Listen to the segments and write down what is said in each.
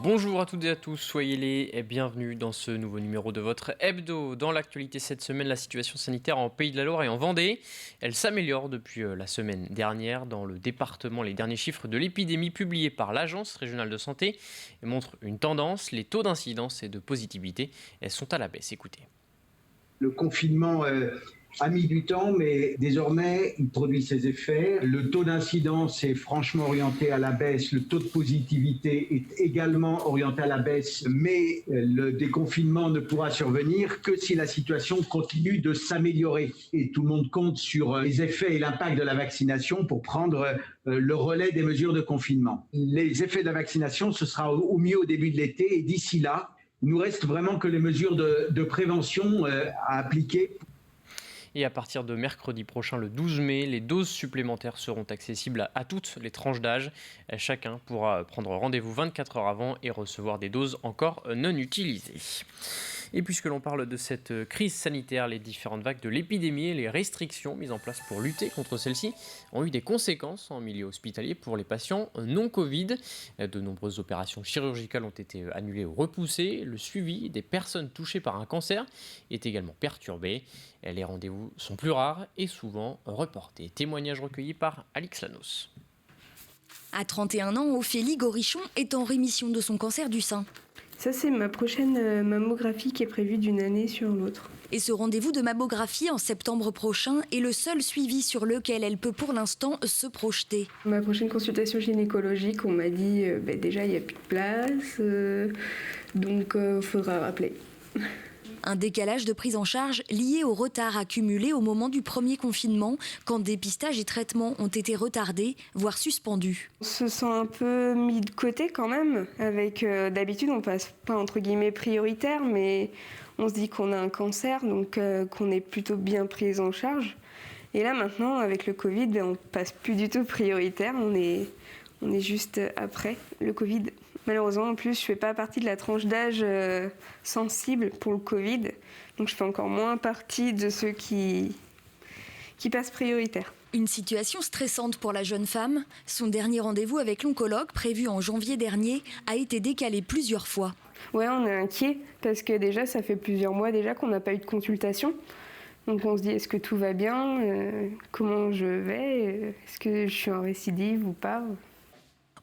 Bonjour à toutes et à tous, soyez les bienvenus dans ce nouveau numéro de votre hebdo. Dans l'actualité cette semaine, la situation sanitaire en Pays de la Loire et en Vendée, elle s'améliore depuis la semaine dernière. Dans le département, les derniers chiffres de l'épidémie publiés par l'Agence régionale de santé montrent une tendance. Les taux d'incidence et de positivité sont à la baisse. Écoutez. Le confinement a mis du temps, mais désormais, il produit ses effets. Le taux d'incidence est franchement orienté à la baisse. Le taux de positivité est également orienté à la baisse. Mais le déconfinement ne pourra survenir que si la situation continue de s'améliorer. Et tout le monde compte sur les effets et l'impact de la vaccination pour prendre le relais des mesures de confinement. Les effets de la vaccination, ce sera au mieux au début de l'été. Et d'ici là, il nous reste vraiment que les mesures de prévention à appliquer. Et à partir de mercredi prochain, le 12 mai, les doses supplémentaires seront accessibles à toutes les tranches d'âge. Chacun pourra prendre rendez-vous 24 heures avant et recevoir des doses encore non utilisées. Et puisque l'on parle de cette crise sanitaire, les différentes vagues de l'épidémie et les restrictions mises en place pour lutter contre celle-ci ont eu des conséquences en milieu hospitalier pour les patients non Covid. De nombreuses opérations chirurgicales ont été annulées ou repoussées. Le suivi des personnes touchées par un cancer est également perturbé. Les rendez-vous sont plus rares et souvent reportés. Témoignage recueilli par Alix Lanos. À 31 ans, Ophélie Gorichon est en rémission de son cancer du sein. Ça, c'est ma prochaine mammographie qui est prévue d'une année sur l'autre. Et ce rendez-vous de mammographie en septembre prochain est le seul suivi sur lequel elle peut pour l'instant se projeter. Ma prochaine consultation gynécologique, on m'a dit déjà il n'y a plus de place, donc il faudra rappeler. Un décalage de prise en charge lié au retard accumulé au moment du premier confinement, quand dépistage et traitement ont été retardés, voire suspendus. On se sent un peu mis de côté quand même. Avec d'habitude, on passe pas entre guillemets prioritaire, mais on se dit qu'on a un cancer, donc qu'on est plutôt bien pris en charge. Et là maintenant, avec le Covid, on passe plus du tout prioritaire, on est juste après le Covid. Malheureusement, en plus, je fais pas partie de la tranche d'âge sensible pour le Covid, donc je fais encore moins partie de ceux qui passent prioritaire. Une situation stressante pour la jeune femme. Son dernier rendez-vous avec l'oncologue, prévu en janvier dernier, a été décalé plusieurs fois. Ouais, on est inquiet parce que déjà, ça fait plusieurs mois déjà qu'on n'a pas eu de consultation. Donc on se dit, est-ce que tout va bien ? Comment je vais ? Est-ce que je suis en récidive ou pas ?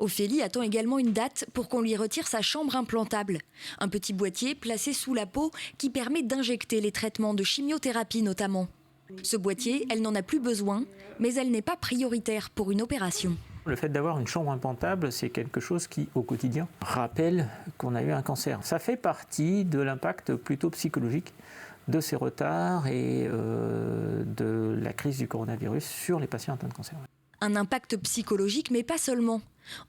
Ophélie attend également une date pour qu'on lui retire sa chambre implantable. Un petit boîtier placé sous la peau qui permet d'injecter les traitements de chimiothérapie notamment. Ce boîtier, elle n'en a plus besoin, mais elle n'est pas prioritaire pour une opération. Le fait d'avoir une chambre implantable, c'est quelque chose qui, au quotidien, rappelle qu'on a eu un cancer. Ça fait partie de l'impact plutôt psychologique de ces retards et de la crise du coronavirus sur les patients atteints de cancer. Un impact psychologique, mais pas seulement.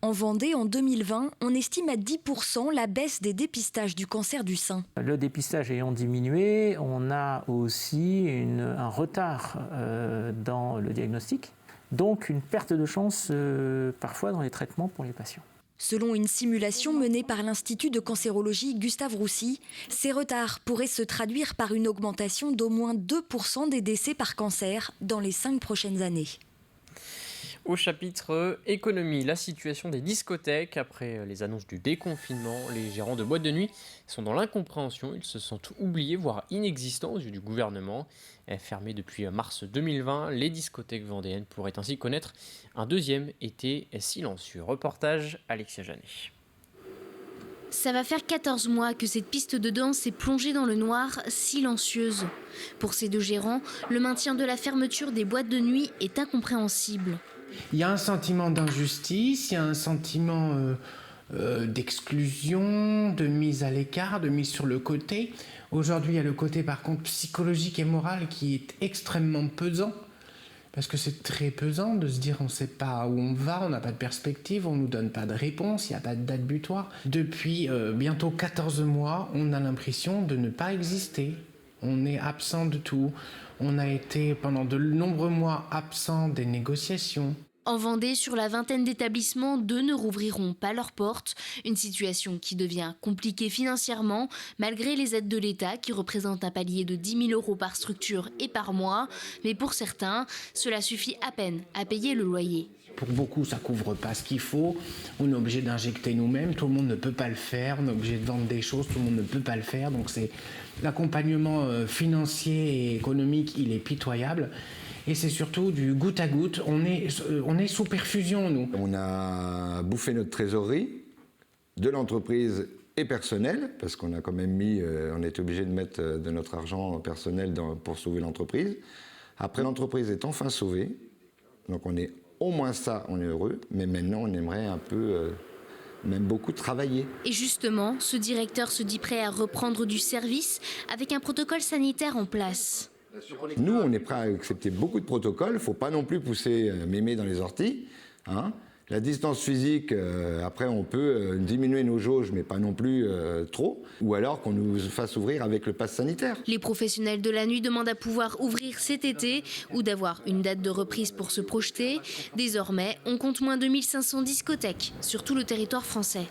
En Vendée, en 2020, on estime à 10% la baisse des dépistages du cancer du sein. Le dépistage ayant diminué, on a aussi un retard dans le diagnostic, donc une perte de chance parfois dans les traitements pour les patients. Selon une simulation menée par l'Institut de cancérologie Gustave Roussy, ces retards pourraient se traduire par une augmentation d'au moins 2% des décès par cancer dans les 5 prochaines années. Au chapitre économie, la situation des discothèques. Après les annonces du déconfinement, les gérants de boîtes de nuit sont dans l'incompréhension. Ils se sentent oubliés, voire inexistants aux yeux du gouvernement. Fermées depuis mars 2020, les discothèques vendéennes pourraient ainsi connaître un deuxième été silencieux. Reportage Alexia Janet. Ça va faire 14 mois que cette piste de danse est plongée dans le noir, silencieuse. Pour ces deux gérants, le maintien de la fermeture des boîtes de nuit est incompréhensible. Il y a un sentiment d'injustice, il y a un sentiment d'exclusion, de mise à l'écart, de mise sur le côté. Aujourd'hui, il y a le côté par contre psychologique et moral qui est extrêmement pesant. Parce que c'est très pesant de se dire on ne sait pas où on va, on n'a pas de perspective, on ne nous donne pas de réponse, il n'y a pas de date butoir. Depuis bientôt 14 mois, on a l'impression de ne pas exister. On est absent de tout. On a été pendant de nombreux mois absent des négociations. En Vendée, sur la vingtaine d'établissements, 2 ne rouvriront pas leurs portes. Une situation qui devient compliquée financièrement, malgré les aides de l'État qui représentent un palier de 10 000 € par structure et par mois. Mais pour certains, cela suffit à peine à payer le loyer. Pour beaucoup, ça ne couvre pas ce qu'il faut. On est obligé d'injecter nous-mêmes. Tout le monde ne peut pas le faire. On est obligé de vendre des choses. Tout le monde ne peut pas le faire. Donc c'est l'accompagnement financier et économique, il est pitoyable. Et c'est surtout du goutte à goutte. On est sous perfusion, nous. On a bouffé notre trésorerie de l'entreprise et personnelle, parce qu'on a quand même on est obligé de mettre de notre argent personnel pour sauver l'entreprise. Après, l'entreprise est enfin sauvée. Donc on est au moins ça, on est heureux. Mais maintenant, on aimerait un peu, même beaucoup, travailler. Et justement, ce directeur se dit prêt à reprendre du service avec un protocole sanitaire en place. Nous, on est prêt à accepter beaucoup de protocoles. Il ne faut pas non plus pousser mémé dans les orties. Hein. La distance physique, après, on peut diminuer nos jauges, mais pas non plus trop. Ou alors qu'on nous fasse ouvrir avec le pass sanitaire. Les professionnels de la nuit demandent à pouvoir ouvrir cet été ou d'avoir une date de reprise pour se projeter. Désormais, on compte moins de 1500 discothèques sur tout le territoire français.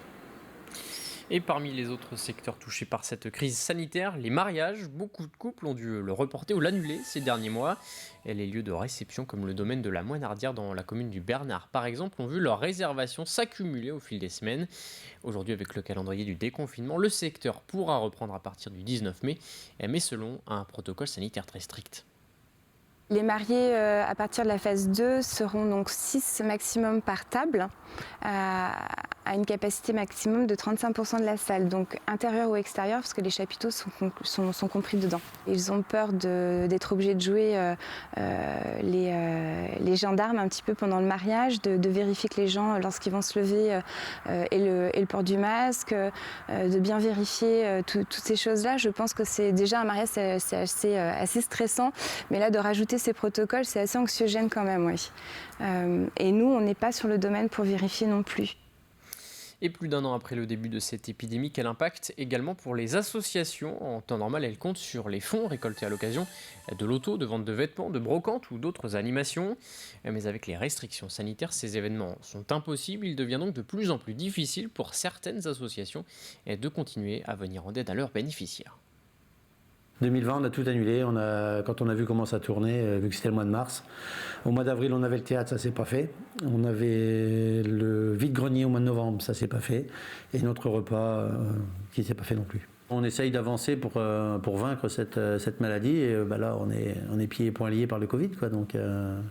Et parmi les autres secteurs touchés par cette crise sanitaire, les mariages, beaucoup de couples ont dû le reporter ou l'annuler ces derniers mois. Et les lieux de réception comme le domaine de la Moinardière dans la commune du Bernard par exemple ont vu leurs réservations s'accumuler au fil des semaines. Aujourd'hui avec le calendrier du déconfinement, le secteur pourra reprendre à partir du 19 mai, mais selon un protocole sanitaire très strict. Les mariés à partir de la phase 2 seront donc 6 maximum par table, à une capacité maximum de 35% de la salle, donc intérieur ou extérieur, parce que les chapiteaux sont compris dedans. Ils ont peur d'être obligés de jouer les gendarmes un petit peu pendant le mariage, de vérifier que les gens, lorsqu'ils vont se lever, aient le port du masque, de bien vérifier toutes ces choses-là. Je pense que c'est déjà un mariage, c'est assez stressant, mais là de rajouter ces protocoles, c'est assez anxiogène quand même, oui. Et nous, on n'est pas sur le domaine pour vérifier non plus. Et plus d'un an après le début de cette épidémie, quel impact également pour les associations? En temps normal, elles comptent sur les fonds récoltés à l'occasion de lotos, de vente de vêtements, de brocantes ou d'autres animations. Mais avec les restrictions sanitaires, ces événements sont impossibles. Il devient donc de plus en plus difficile pour certaines associations de continuer à venir en aide à leurs bénéficiaires. 2020, on a tout annulé. Quand on a vu comment ça tournait, vu que c'était le mois de mars. Au mois d'avril, on avait le théâtre, ça s'est pas fait. On avait le vide-grenier au mois de novembre, ça s'est pas fait. Et notre repas qui s'est pas fait non plus. On essaye d'avancer pour vaincre cette maladie. Et là, on est pieds et poings liés par le Covid, quoi. Donc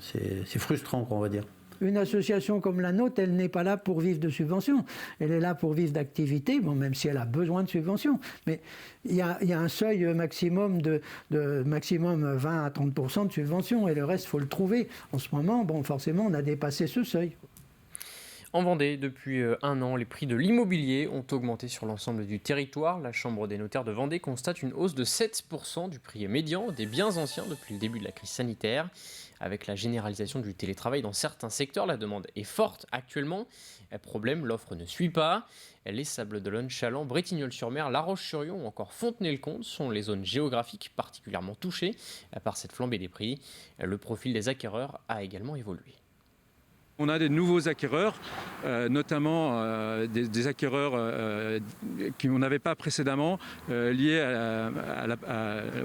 c'est frustrant, quoi, on va dire. Une association comme la nôtre, elle n'est pas là pour vivre de subventions. Elle est là pour vivre d'activités, bon, même si elle a besoin de subventions. Mais il y a un seuil maximum de maximum 20 à 30% de subventions. Et le reste, il faut le trouver. En ce moment, bon, forcément, on a dépassé ce seuil. En Vendée, depuis un an, les prix de l'immobilier ont augmenté sur l'ensemble du territoire. La Chambre des notaires de Vendée constate une hausse de 7% du prix médian des biens anciens depuis le début de la crise sanitaire. Avec la généralisation du télétravail dans certains secteurs, la demande est forte actuellement. Problème, l'offre ne suit pas. Les Sables-d'Olonne, Chaland, Bretignolles-sur-Mer, La Roche-sur-Yon ou encore Fontenay-le-Comte sont les zones géographiques particulièrement touchées par cette flambée des prix. Le profil des acquéreurs a également évolué. On a des nouveaux acquéreurs, notamment des acquéreurs qu'on n'avait pas précédemment, liés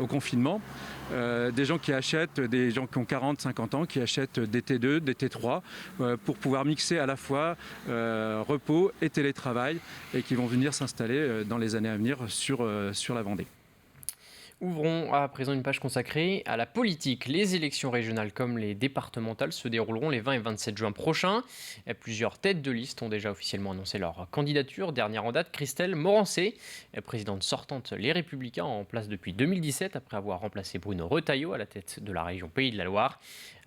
au confinement. Des gens qui achètent, des gens qui ont 40, 50 ans, qui achètent des T2, des T3, pour pouvoir mixer à la fois repos et télétravail, et qui vont venir s'installer dans les années à venir sur la Vendée. Ouvrons à présent une page consacrée à la politique. Les élections régionales comme les départementales se dérouleront les 20 et 27 juin prochains. Plusieurs têtes de liste ont déjà officiellement annoncé leur candidature. Dernière en date, Christelle Morancé, présidente sortante Les Républicains, en place depuis 2017 après avoir remplacé Bruno Retailleau à la tête de la région Pays de la Loire.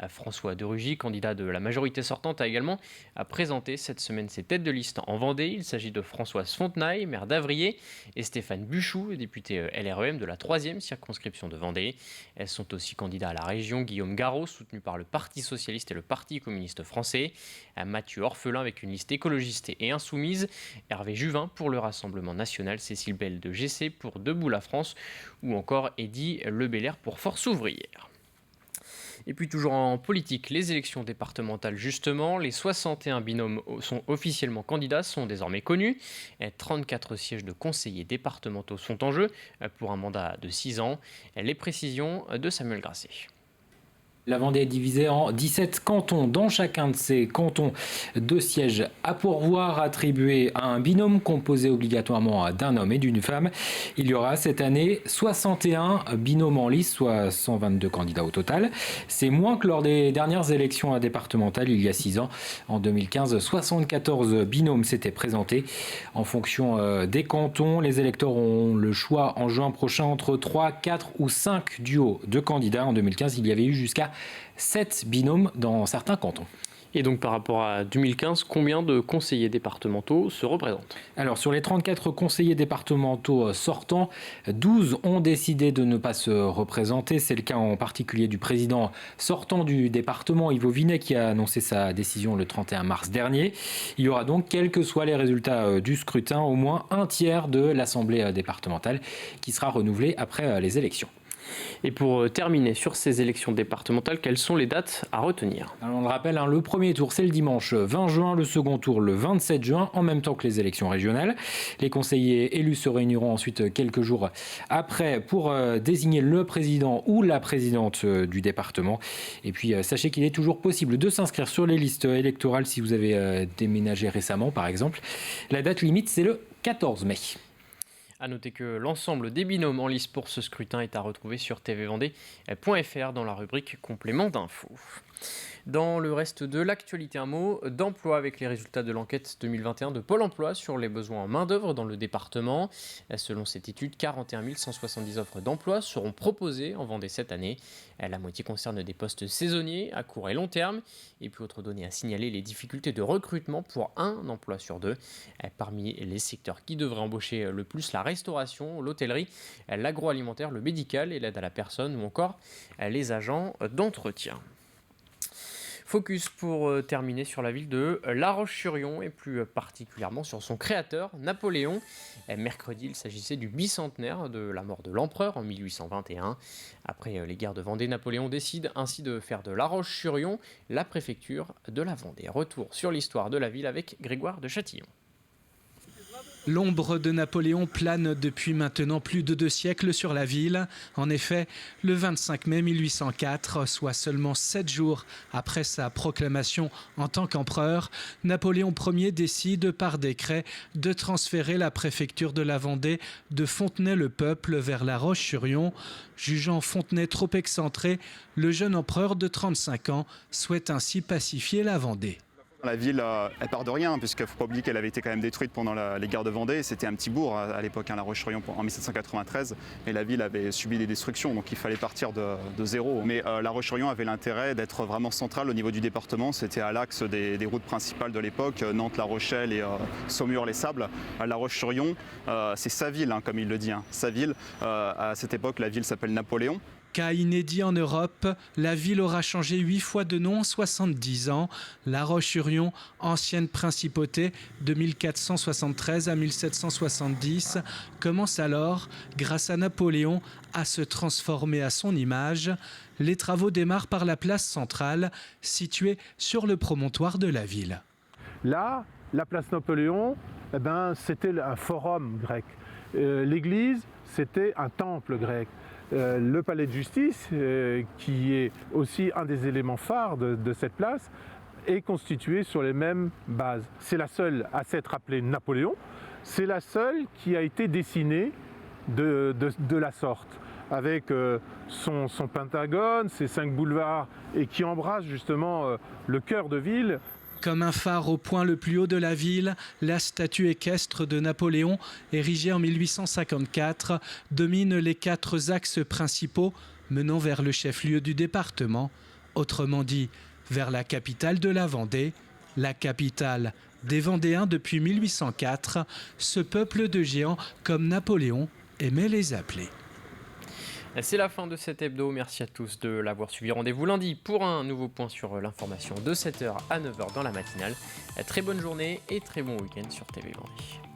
François de Rugy, candidat de la majorité sortante, a également présenté cette semaine ses têtes de liste en Vendée. Il s'agit de Françoise Fontenaille, maire d'Avrier, et Stéphane Buchou, député LREM de la 3e circonscription de Vendée. Elles sont aussi candidats à la région, Guillaume Garot, soutenu par le Parti socialiste et le Parti communiste français, Mathieu Orphelin avec une liste écologiste et insoumise, Hervé Juvin pour le Rassemblement national, Cécile Bell de GC pour Debout la France ou encore Eddy Lebelair pour Force ouvrière. Et puis toujours en politique, les élections départementales justement, les 61 binômes sont officiellement candidats, sont désormais connus. 34 sièges de conseillers départementaux sont en jeu pour un mandat de 6 ans. Les précisions de Samuel Grasset. La Vendée est divisée en 17 cantons. Dans chacun de ces cantons, 2 sièges à pourvoir attribués à un binôme composé obligatoirement d'un homme et d'une femme. Il y aura cette année 61 binômes en lice, soit 122 candidats au total. C'est moins que lors des dernières élections départementales il y a 6 ans. En 2015, 74 binômes s'étaient présentés. En fonction des cantons, les électeurs ont le choix en juin prochain entre 3, 4 ou 5 duos de candidats. En 2015, il y avait eu jusqu'à 7 binômes dans certains cantons. Et donc par rapport à 2015, combien de conseillers départementaux se représentent ? Alors sur les 34 conseillers départementaux sortants, 12 ont décidé de ne pas se représenter. C'est le cas en particulier du président sortant du département, Yves Vinet, qui a annoncé sa décision le 31 mars dernier. Il y aura donc, quels que soient les résultats du scrutin, au moins un tiers de l'Assemblée départementale qui sera renouvelée après les élections. Et pour terminer sur ces élections départementales, quelles sont les dates à retenir ? Alors on le rappelle, le premier tour c'est le dimanche 20 juin, le second tour le 27 juin, en même temps que les élections régionales. Les conseillers élus se réuniront ensuite quelques jours après pour désigner le président ou la présidente du département. Et puis sachez qu'il est toujours possible de s'inscrire sur les listes électorales si vous avez déménagé récemment par exemple. La date limite c'est le 14 mai. A noter que l'ensemble des binômes en lice pour ce scrutin est à retrouver sur tvvendée.fr dans la rubrique complément d'infos. Dans le reste de l'actualité, un mot d'emploi avec les résultats de l'enquête 2021 de Pôle emploi sur les besoins en main-d'œuvre dans le département. Selon cette étude, 41 170 offres d'emploi seront proposées en Vendée cette année. La moitié concerne des postes saisonniers à court et long terme. Et puis, autre donnée à signaler, les difficultés de recrutement pour un emploi sur 2. Parmi les secteurs qui devraient embaucher le plus, la restauration, l'hôtellerie, l'agroalimentaire, le médical et l'aide à la personne ou encore les agents d'entretien. Focus pour terminer sur la ville de La Roche-sur-Yon et plus particulièrement sur son créateur, Napoléon. Mercredi, il s'agissait du bicentenaire de la mort de l'empereur en 1821. Après les guerres de Vendée, Napoléon décide ainsi de faire de La Roche-sur-Yon la préfecture de la Vendée. Retour sur l'histoire de la ville avec Grégoire de Châtillon. L'ombre de Napoléon plane depuis maintenant plus de 2 siècles sur la ville. En effet, le 25 mai 1804, soit seulement 7 jours après sa proclamation en tant qu'empereur, Napoléon Ier décide par décret de transférer la préfecture de la Vendée de Fontenay-le-Peuple vers La Roche-sur-Yon. Jugeant Fontenay trop excentré, le jeune empereur de 35 ans souhaite ainsi pacifier la Vendée. La ville, elle part de rien, puisqu'il ne faut pas oublier qu'elle avait été quand même détruite pendant les guerres de Vendée. C'était un petit bourg à l'époque, La Roche-sur-Yon, en 1793, et la ville avait subi des destructions, donc il fallait partir de zéro. Mais La Roche-sur-Yon avait l'intérêt d'être vraiment centrale au niveau du département. C'était à l'axe des routes principales de l'époque, Nantes, La Rochelle et Saumur-les-Sables. La Roche-sur-Yon, c'est sa ville, comme il le dit. Sa ville, à cette époque, la ville s'appelle Napoléon. Cas inédit en Europe, la ville aura changé 8 fois de nom en 70 ans. La Roche-sur-Yon, ancienne principauté de 1473 à 1770, commence alors, grâce à Napoléon, à se transformer à son image. Les travaux démarrent par la place centrale, située sur le promontoire de la ville. Là, la place Napoléon, c'était un forum grec. L'église, c'était un temple grec. Le palais de justice, qui est aussi un des éléments phares de cette place, est constitué sur les mêmes bases. C'est la seule à s'être appelée Napoléon, c'est la seule qui a été dessinée de la sorte, avec son pentagone, ses 5 boulevards, et qui embrasse justement le cœur de ville. Comme un phare au point le plus haut de la ville, la statue équestre de Napoléon, érigée en 1854, domine les 4 axes principaux menant vers le chef-lieu du département, autrement dit vers la capitale de la Vendée, la capitale des Vendéens depuis 1804, ce peuple de géants comme Napoléon aimait les appeler. C'est la fin de cet hebdo. Merci à tous de l'avoir suivi. Rendez-vous lundi pour un nouveau point sur l'information de 7h à 9h dans la matinale. Très bonne journée et très bon week-end sur TV Vendée.